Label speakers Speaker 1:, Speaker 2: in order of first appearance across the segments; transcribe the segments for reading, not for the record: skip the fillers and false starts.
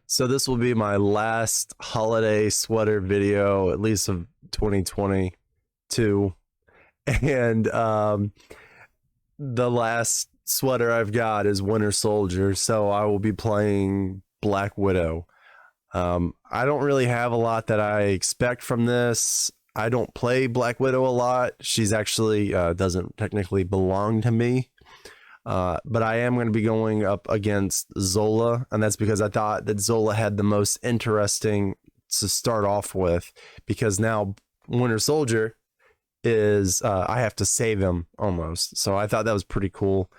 Speaker 1: So this will be my last holiday sweater video, at least of 2022. And the last sweater I've got is Winter Soldier, so I will be playing Black Widow. I don't really have a lot that I expect from this. I don't play Black Widow a lot. She's actually doesn't technically belong to me. But I am going to be going up against Zola, and that's because I thought that Zola had the most interesting to start off with, because now Winter Soldier is I have to save him almost. So I thought that was pretty cool.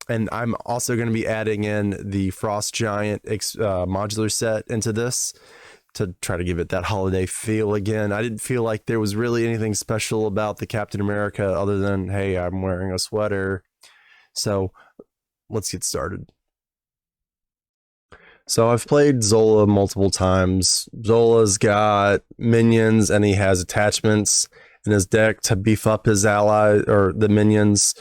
Speaker 1: And I'm also going to be adding in the Frost Giant modular set into this to try to give it that holiday feel again. I didn't feel like there was really anything special about the Captain America other than, hey, I'm wearing a sweater. So let's get started. So I've played Zola multiple times. Zola's got minions and he has attachments in his deck to beef up his ally or the minions.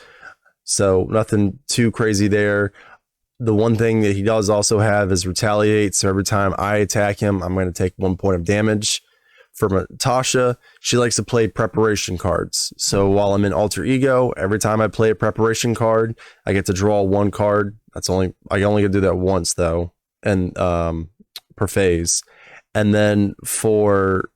Speaker 1: So nothing too crazy there. The one thing that he does also have is retaliate. So every time I attack him, I'm going to take 1 point of damage. For Natasha, she likes to play preparation cards. So while I'm in Alter Ego, every time I play a preparation card, I get to draw 1 card. I only get to do that once though, and per phase. And then for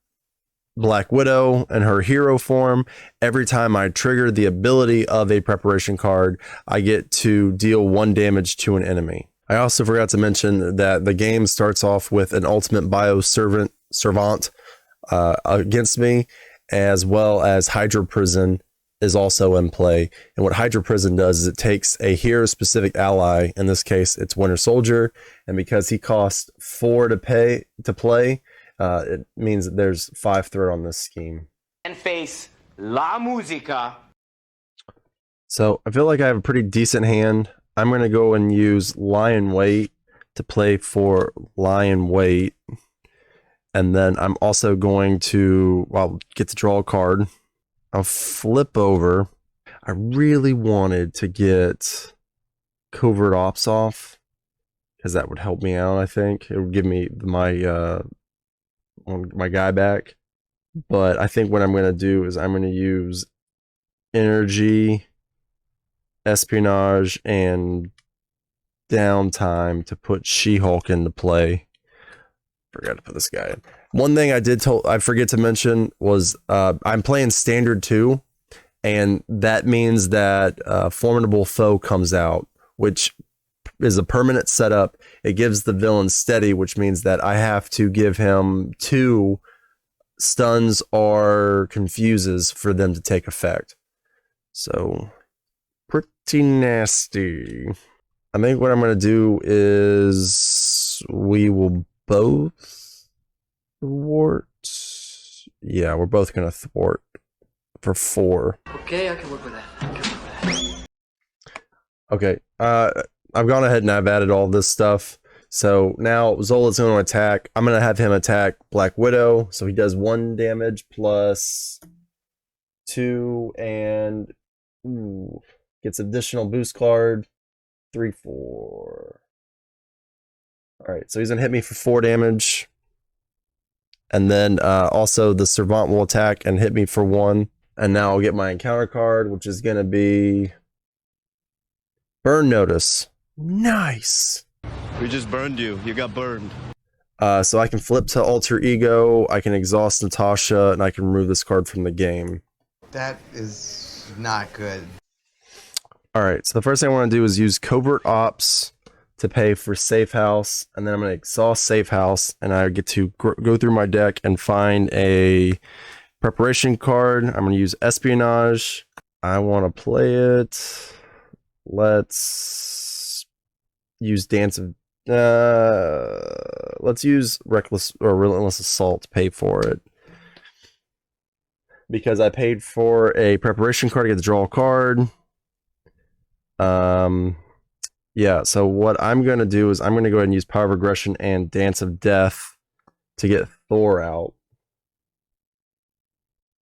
Speaker 1: Black Widow and her hero form, every time I trigger the ability of a preparation card, I get to deal 1 damage to an enemy. I also forgot to mention that the game starts off with an ultimate bio servant against me, as well as Hydra Prison is also in play. And what Hydra Prison does is it takes a hero specific ally, in this case it's Winter Soldier, and because he costs 4 to play, it means that there's 5 threat on this scheme.
Speaker 2: And face La Musica.
Speaker 1: So I feel like I have a pretty decent hand. I'm going to go and use Lion Weight to play for Lion Weight. And then I'm also going to, get to draw a card. I'll flip over. I really wanted to get Covert Ops off, because that would help me out, I think. It would give me my guy back. But I think what I'm going to do is I'm going to use Energy, Espionage, and Downtime to put She-Hulk into play. Forgot to put this guy in. One thing I forget to mention was I'm playing Standard 2, and that means that Formidable Foe comes out, which is a permanent setup. It gives the villain steady, which means that I have to give him 2 stuns or confuses for them to take effect. So pretty nasty. I think what I'm going to do is we will both thwart. Yeah, we're both going to thwart for 4.
Speaker 3: Okay, I can work with that.
Speaker 1: Okay, I've gone ahead and I've added all this stuff. So now Zola's going to attack. I'm going to have him attack Black Widow. So he does 1 damage plus 2 and gets additional boost card. 3, 4. Alright, so he's going to hit me for 4 damage. And then also the Servant will attack and hit me for 1. And now I'll get my encounter card, which is going to be Burn Notice. Nice!
Speaker 4: We just burned you. You got burned.
Speaker 1: So I can flip to Alter Ego, I can exhaust Natasha, and I can remove this card from the game.
Speaker 5: That is not good.
Speaker 1: Alright, so the first thing I want to do is use Covert Ops to pay for Safe House, and then I'm going to exhaust Safe House, and I get to go through my deck and find a preparation card. I'm going to use Espionage. I want to play it. Let's use Dance of... let's use Reckless or Relentless Assault to pay for it. Because I paid for a preparation card to get to draw a card. Yeah, so what I'm going to do is I'm going to go ahead and use Power of Aggression and Dance of Death to get Thor out.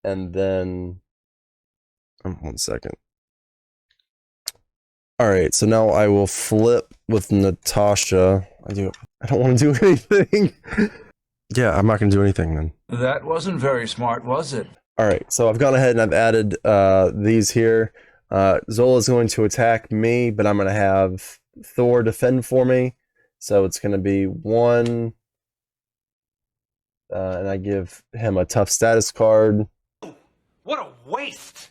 Speaker 1: And then... 1 second. Alright, so now I will flip with Natasha. I don't want to do anything. Yeah, I'm not going to do anything then.
Speaker 6: That wasn't very smart, was it?
Speaker 1: All right, so I've gone ahead and I've added these here. Zola's going to attack me, but I'm going to have Thor defend for me. So it's going to be 1, and I give him a tough status card.
Speaker 2: What a waste!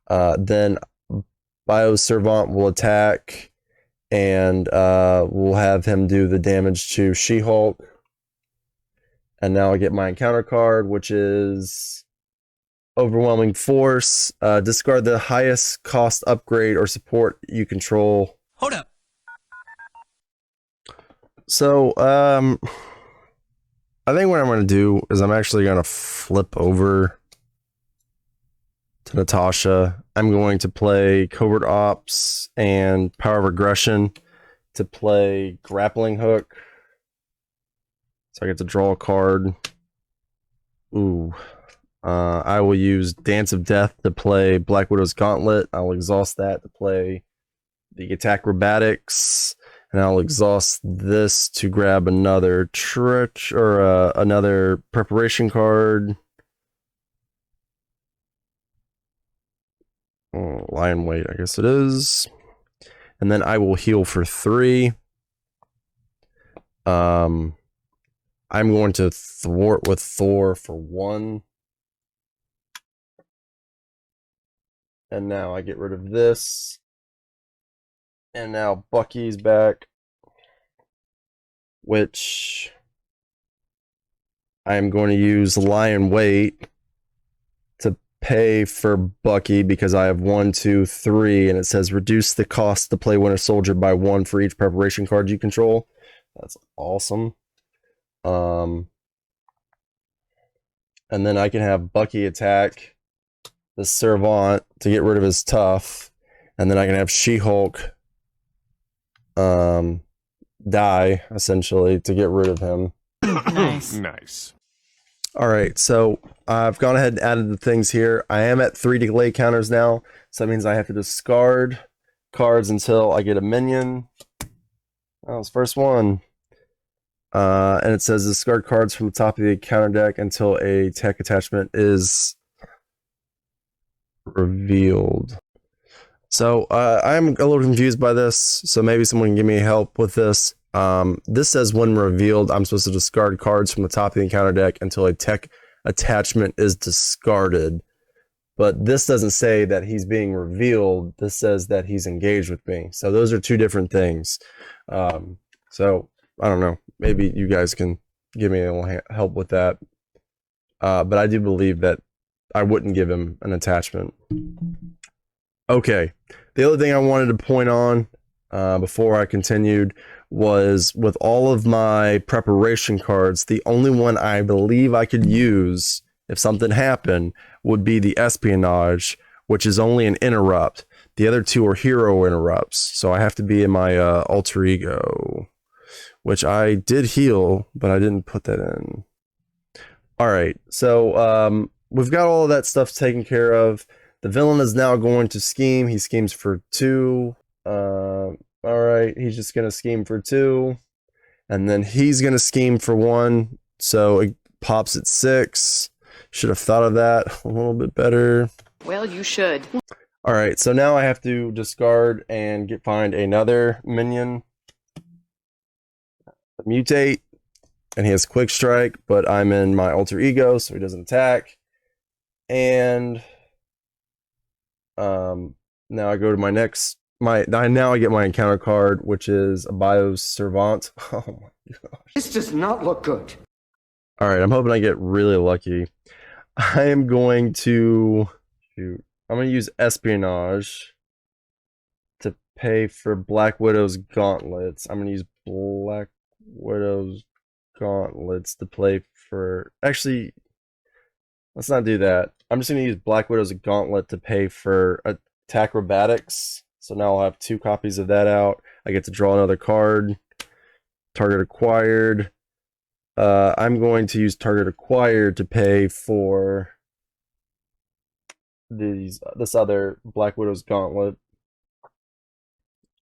Speaker 1: Then Bioservant will attack, and we'll have him do the damage to She-Hulk. And now I get my encounter card, which is Overwhelming Force. Discard the highest cost upgrade or support you control.
Speaker 7: Hold up.
Speaker 1: So, I think what I'm going to do is I'm actually going to flip over to Natasha. I'm going to play Covert Ops and Power of Aggression to play Grappling Hook. So I get to draw a card. Ooh. I will use Dance of Death to play Black Widow's Gauntlet. I'll exhaust that to play the Acrobatics. And I'll exhaust this to grab another another preparation card. Oh, Lion Weight, I guess it is. And then I will heal for 3. I'm going to thwart with Thor for 1. And now I get rid of this. And now Bucky's back, which I am going to use Lion Weight to pay for Bucky because I have 1, 2, 3, and it says reduce the cost to play Winter Soldier by 1 for each preparation card you control. That's awesome. And then I can have Bucky attack the Servant to get rid of his tough, and then I can have She-Hulk die essentially to get rid of him.
Speaker 7: Nice.
Speaker 1: All right, so I've gone ahead and added the things here. I am at 3 delay counters now, so that means I have to discard cards until I get a minion. That was the first one. And it says discard cards from the top of the counter deck until a tech attachment is revealed. So I'm a little confused by this, so maybe someone can give me help with this. This says when revealed, I'm supposed to discard cards from the top of the encounter deck until a tech attachment is discarded. But this doesn't say that he's being revealed. This says that he's engaged with me. So those are 2 different things. So I don't know. Maybe you guys can give me a little help with that. But I do believe that I wouldn't give him an attachment. Okay, the other thing I wanted to point on before I continued was with all of my preparation cards, the only one I believe I could use if something happened would be the Espionage, which is only an interrupt. The other 2 are hero interrupts, so I have to be in my alter ego, which I did heal, but I didn't put that in. All right, so we've got all of that stuff taken care of. The villain is now going to scheme. He schemes for 2. All right, he's just going to scheme for 2. And then he's going to scheme for 1. So it pops at 6. Should have thought of that a little bit better.
Speaker 8: Well, you should.
Speaker 1: All right, so now I have to discard and find another minion. Mutate. And he has Quick Strike, but I'm in my alter ego, so he doesn't attack. And now I go to my next now I get my encounter card, which is a Bioservant. Oh my gosh.
Speaker 2: This does not look good.
Speaker 1: All right, I'm hoping I get really lucky. I am going to I'm going to use Espionage to pay for Black Widow's Gauntlets. I'm going to use Black Widow's Gauntlets to play for... Actually, let's not do that. I'm just going to use Black Widow's Gauntlet to pay for Acrobatics. So now I'll have 2 copies of that out. I get to draw another card. Target acquired. I'm going to use Target acquired to pay for this other Black Widow's Gauntlet.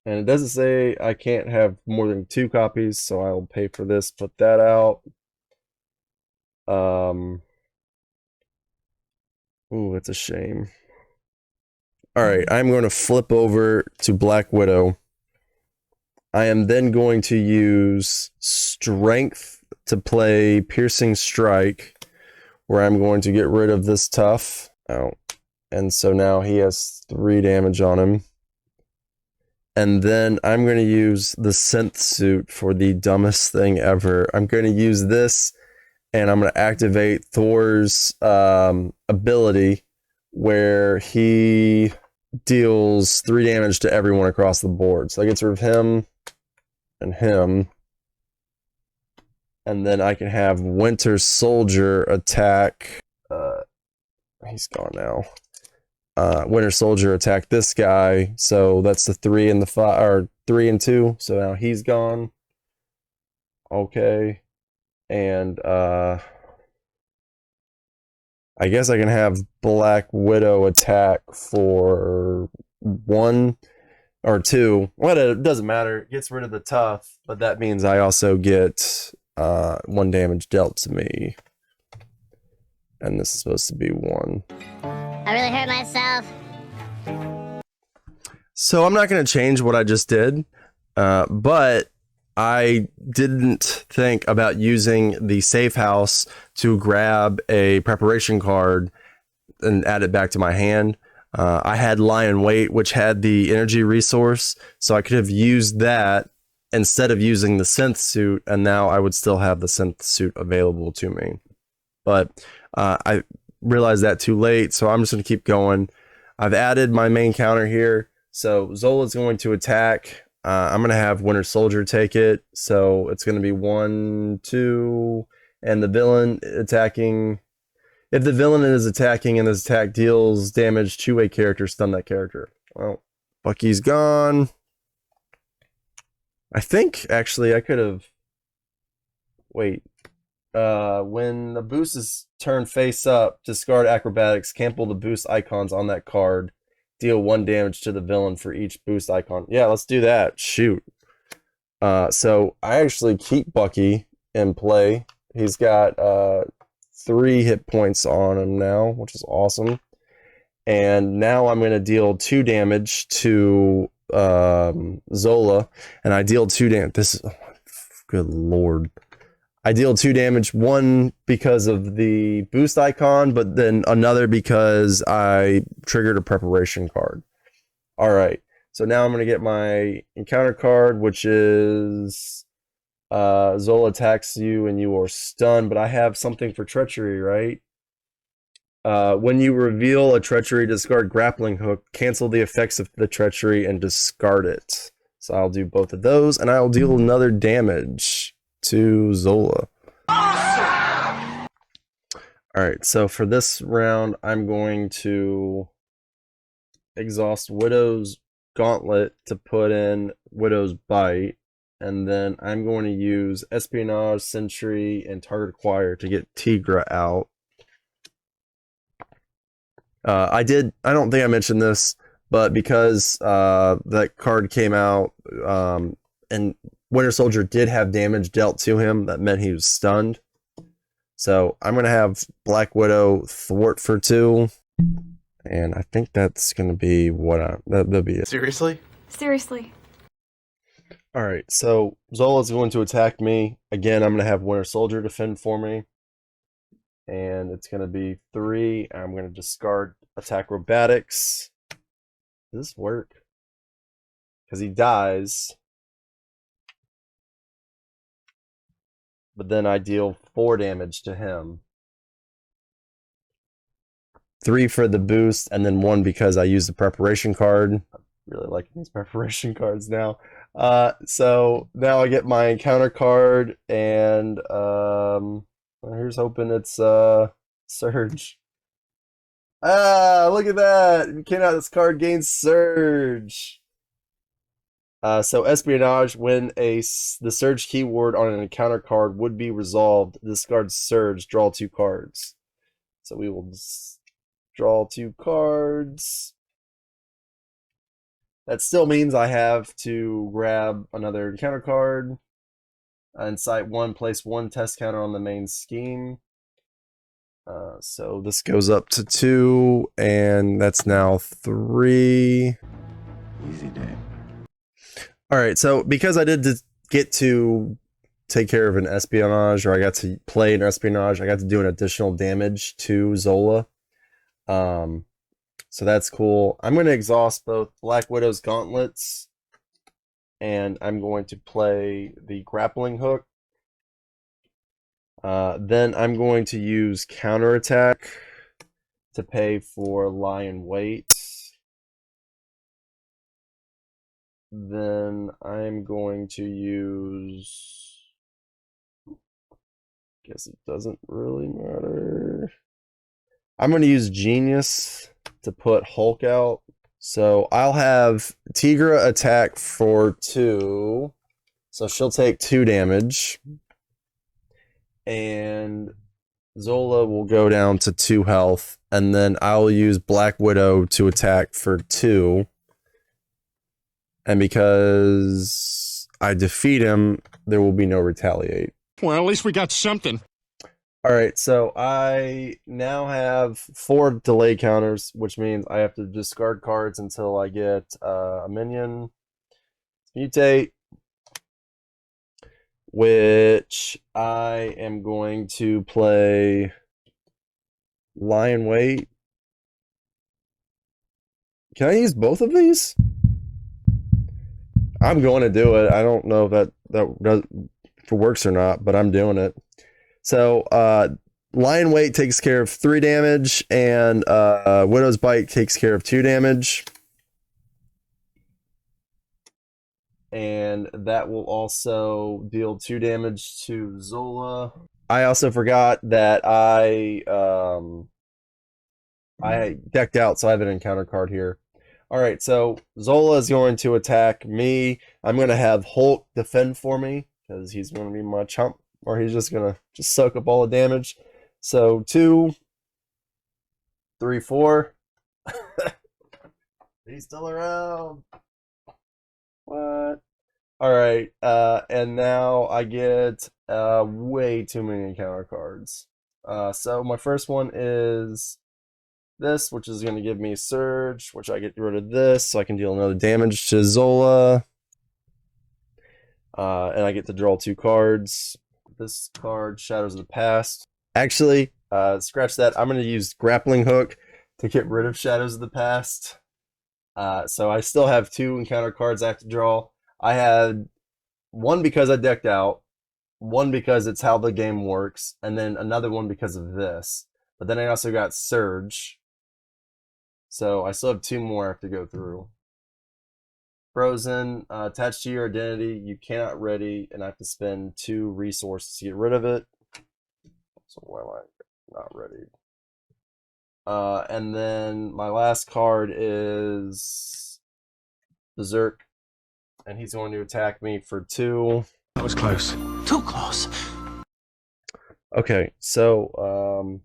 Speaker 1: And it doesn't say I can't have more than 2 copies, so I'll pay for this, put that out. Ooh, it's a shame. Alright, I'm going to flip over to Black Widow. I am then going to use Strength to play Piercing Strike, where I'm going to get rid of this tough. Oh, and so now he has 3 damage on him. And then I'm going to use the synth suit for the dumbest thing ever. I'm going to use this, and I'm going to activate Thor's ability, where he deals 3 damage to everyone across the board. So I get rid of him and him. And then I can have Winter Soldier attack. He's gone now. Winter Soldier attack this guy, so that's the 3 and the 5, or 3 and 2. So now he's gone. Okay, and I guess I can have Black Widow attack for 1 or 2. What? It doesn't matter. It gets rid of the tough, but that means I also get 1 damage dealt to me, and this is supposed to be 1.
Speaker 8: I really hurt myself.
Speaker 1: So I'm not going to change what I just did, but I didn't think about using the safe house to grab a preparation card and add it back to my hand. I had Lion Weight, which had the energy resource, so I could have used that instead of using the synth suit, and now I would still have the synth suit available to me. But I realized that too late, so I'm just going to keep going. I've added my main counter here, so Zola's going to attack. I'm going to have Winter Soldier take it, so it's going to be 1, 2, and the villain attacking. If the villain is attacking and this attack deals damage to a character, stun that character. Well, Bucky's gone. I think, actually, I could have... Wait. When the boost is turned face up, discard acrobatics, cancel the boost icons on that card, deal 1 damage to the villain for each boost icon. Yeah, let's do that. Shoot. So I actually keep Bucky in play. He's got 3 hit points on him now, which is awesome. And now I'm going to deal 2 damage to Zola, and I deal 2 damage. This is, oh, good lord. I deal 2 damage, 1 because of the boost icon, but then another because I triggered a preparation card. Alright, so now I'm going to get my encounter card, which is Zola attacks you and you are stunned, but I have something for treachery, right? When you reveal a treachery, discard grappling hook, cancel the effects of the treachery, and discard it. So I'll do both of those, and I'll deal another damage to Zola. Awesome! Alright, so for this round, I'm going to exhaust Widow's Gauntlet to put in Widow's Bite, and then I'm going to use Espionage, Sentry, and Target Acquire to get Tigra out. I don't think I mentioned this, but because that card came out, and Winter Soldier did have damage dealt to him, that meant he was stunned. So I'm going to have Black Widow thwart for 2. And I think that's going to be what that'll be it.
Speaker 5: Seriously?
Speaker 9: Seriously.
Speaker 1: Alright, so Zola's going to attack me. Again, I'm going to have Winter Soldier defend for me. And it's going to be 3. I'm going to discard attack acrobatics. Does this work? Because he dies. But then I deal 4 damage to him. 3 for the boost, and then 1 because I used the preparation card. I'm really liking these preparation cards now. So now I get my encounter card, and here's hoping it's Surge. Ah, look at that! You cannot, this card gains Surge. So Espionage, when the Surge keyword on an encounter card would be resolved, discard Surge, draw 2 cards. So we will draw 2 cards. That still means I have to grab another encounter card and site 1, place 1 test counter on the main scheme. So this goes up to 2, and that's now 3.
Speaker 7: Easy day.
Speaker 1: All right, so because I did get to take care of an espionage, or I got to play an espionage, I got to do an additional damage to Zola. So that's cool. I'm going to exhaust both Black Widow's gauntlets, and I'm going to play the grappling hook. Then I'm going to use counterattack to pay for lion weight. Then I'm going to use... Guess it doesn't really matter. I'm going to use Genius to put Hulk out. So I'll have Tigra attack for 2. So she'll take 2 damage. And Zola will go down to 2 health. And then I'll use Black Widow to attack for 2. And because I defeat him, there will be no retaliate.
Speaker 7: Well, at least we got something.
Speaker 1: All right, so I now have 4 delay counters, which means I have to discard cards until I get a minion mutate, which I am going to play Lion Weight. Can I use both of these? I'm going to do it. I don't know if that works or not, but I'm doing it. So, Lion Weight takes care of 3 damage, and Widow's Bite takes care of 2 damage. And that will also deal 2 damage to Zola. I also forgot that I decked out, so I have an encounter card here. Alright, so Zola is going to attack me. I'm going to have Hulk defend for me, because he's going to be my chump. Or he's just gonna soak up all the damage. So 2, 3, 4. He's still around. What? Alright, and now I get way too many encounter cards. So my first one is this, which is gonna give me Surge, which I get rid of this, so I can deal another damage to Zola. And I get to draw 2 cards. This card, Shadows of the Past. Actually, scratch that. I'm going to use Grappling Hook to get rid of Shadows of the Past. So I still have 2 encounter cards I have to draw. I had 1 because I decked out, 1 because it's how the game works, and then another one because of this. But then I also got Surge. So I still have 2 more I have to go through. Frozen, attached to your identity, you cannot ready, and I have to spend 2 resources to get rid of it. So why am I not ready? And then my last card is Berserk, and he's going to attack me for 2.
Speaker 7: That was close.
Speaker 3: Too close.
Speaker 1: Okay, so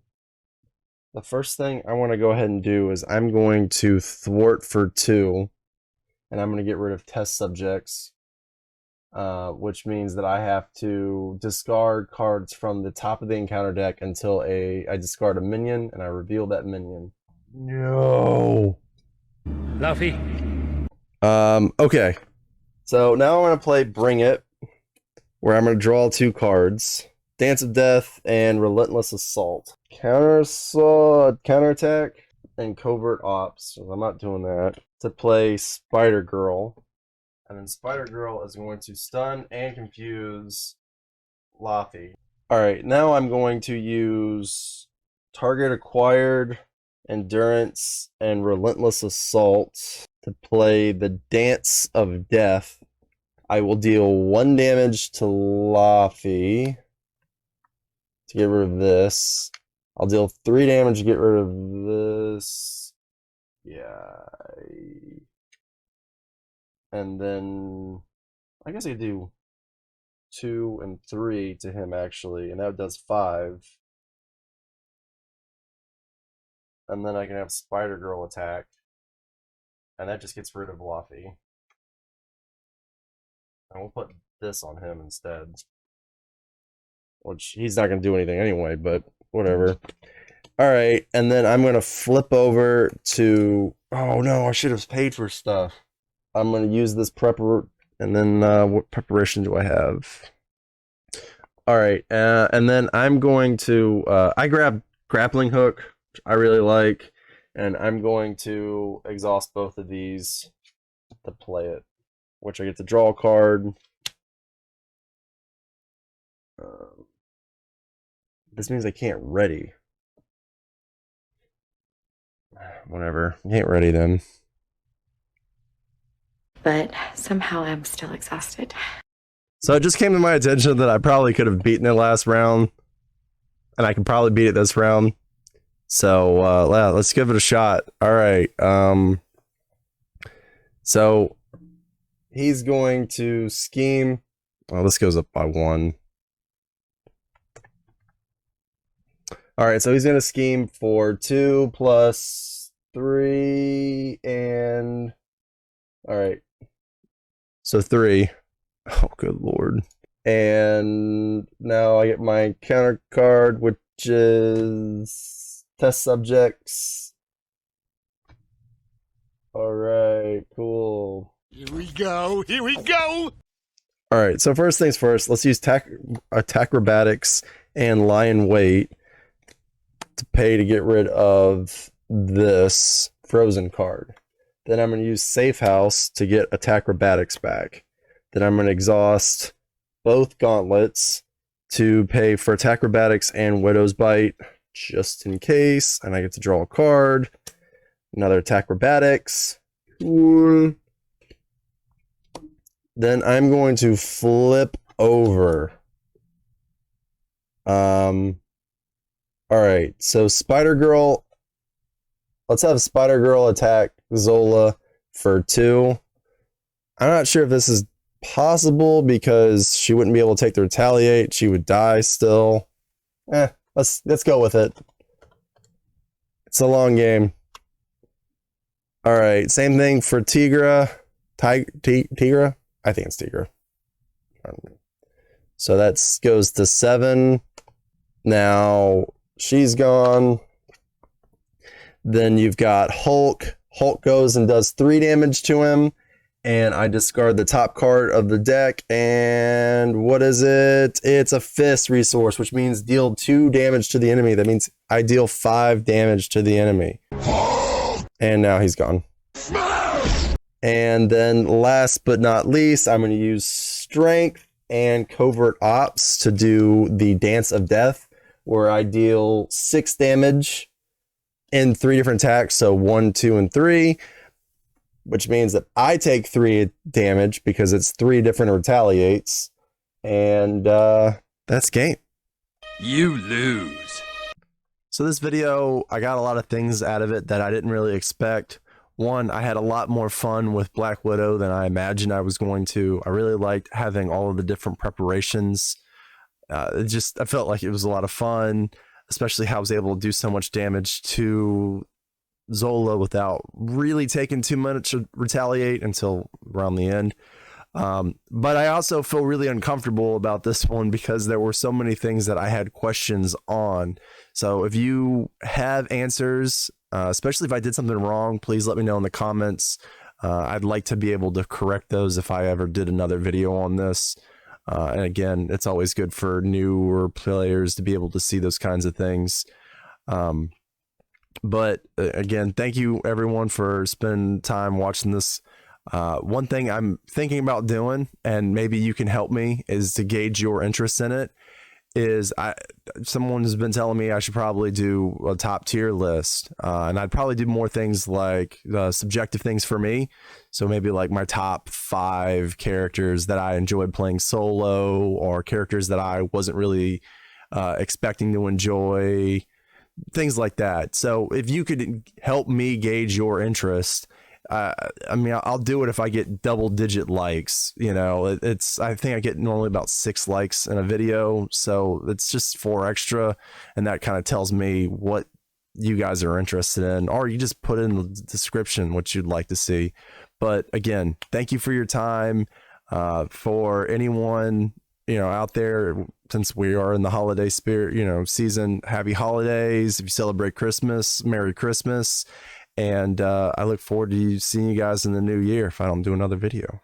Speaker 1: the first thing I want to go ahead and do is I'm going to thwart for 2. And I'm going to get rid of test subjects, which means that I have to discard cards from the top of the encounter deck until I discard a minion and I reveal that minion. No.
Speaker 2: Luffy.
Speaker 1: Okay. So now I'm going to play Bring It, where I'm going to draw 2 cards. Dance of Death and Relentless Assault. Counterattack and Covert Ops. So I'm not doing that. To play Spider Girl, and then Spider Girl is going to stun and confuse Laffy. Alright, now I'm going to use Target Acquired, Endurance, and Relentless Assault to play the Dance of Death. I will deal 1 damage to Laffy to get rid of this. I'll deal 3 damage to get rid of this. Yeah. And then I guess I could do 2 and 3 to him actually, and that does 5. And then I can have Spider Girl attack. And that just gets rid of Luffy. And we'll put this on him instead. Which he's not going to do anything anyway, but whatever. Alright, and then I'm going to flip over to... Oh no, I should have paid for stuff. I'm going to use this prepper... And then what preparation do I have? Alright, and then I'm going to... I grabbed grappling hook, which I really like. And I'm going to exhaust both of these to play it. Which I get to draw a card. This means I can't ready. Whatever. I can't ready then.
Speaker 9: But somehow I'm still exhausted.
Speaker 1: So it just came to my attention that I probably could have beaten it last round. And I could probably beat it this round. So let's give it a shot. Alright. So he's going to scheme. Well, this goes up by 1. Alright, so he's going to scheme for 2 plus 3 and... Alright. So 3. Oh, good lord. And now I get my counter card, which is test subjects. Alright, cool.
Speaker 7: Here we go. Here we go.
Speaker 1: Alright, so first things first, let's use acrobatics and lion weight to pay to get rid of this frozen card. Then I'm going to use safe house to get acrobatics back. Then I'm going to exhaust both gauntlets to pay for acrobatics and widow's bite just in case. And I get to draw a card. Another acrobatics. Cool. Then I'm going to flip over. Alright, so Spider-Girl. Let's have Spider-Girl attack Zola for 2. I'm not sure if this is possible because she wouldn't be able to take the retaliate. She would die still. Let's go with it. It's a long game. Alright, same thing for Tigra. Tigra? I think it's Tigra. So that goes to 7. Now she's gone. Then you've got Hulk. Hulk goes and does 3 damage to him. And I discard the top card of the deck. And what is it? It's a fist resource, which means deal 2 damage to the enemy. That means I deal 5 damage to the enemy. And now he's gone. And then last but not least, I'm going to use Strength and Covert Ops to do the Dance of Death, where I deal 6 damage in 3 different attacks. So 1, 2, and 3. Which means that I take 3 damage because it's 3 different retaliates. And that's game.
Speaker 6: You lose.
Speaker 1: So this video, I got a lot of things out of it that I didn't really expect. One, I had a lot more fun with Black Widow than I imagined I was going to. I really liked having all of the different preparations. I felt like it was a lot of fun, especially how I was able to do so much damage to Zola without really taking too much to retaliate until around the end. But I also feel really uncomfortable about this one because there were so many things that I had questions on. So if you have answers, especially if I did something wrong, please let me know in the comments. I'd like to be able to correct those if I ever did another video on this. And again, it's always good for newer players to be able to see those kinds of things. But again, thank you everyone for spending time watching this. One thing I'm thinking about doing, and maybe you can help me, is to gauge your interest in it. Someone has been telling me I should probably do a top tier list, and I'd probably do more things like subjective things for me. So maybe like my top 5 characters that I enjoyed playing solo, or characters that I wasn't really expecting to enjoy, things like that. So if you could help me gauge your interest, I mean, I'll do it if I get double-digit likes. You know, I think I get normally about 6 likes in a video, so it's just 4 extra, and that kind of tells me what you guys are interested in, or you just put in the description what you'd like to see. But again, thank you for your time. For anyone, out there, since we are in the holiday spirit, season, happy holidays. If you celebrate Christmas, Merry Christmas. And I look forward to seeing you guys in the new year if I don't do another video.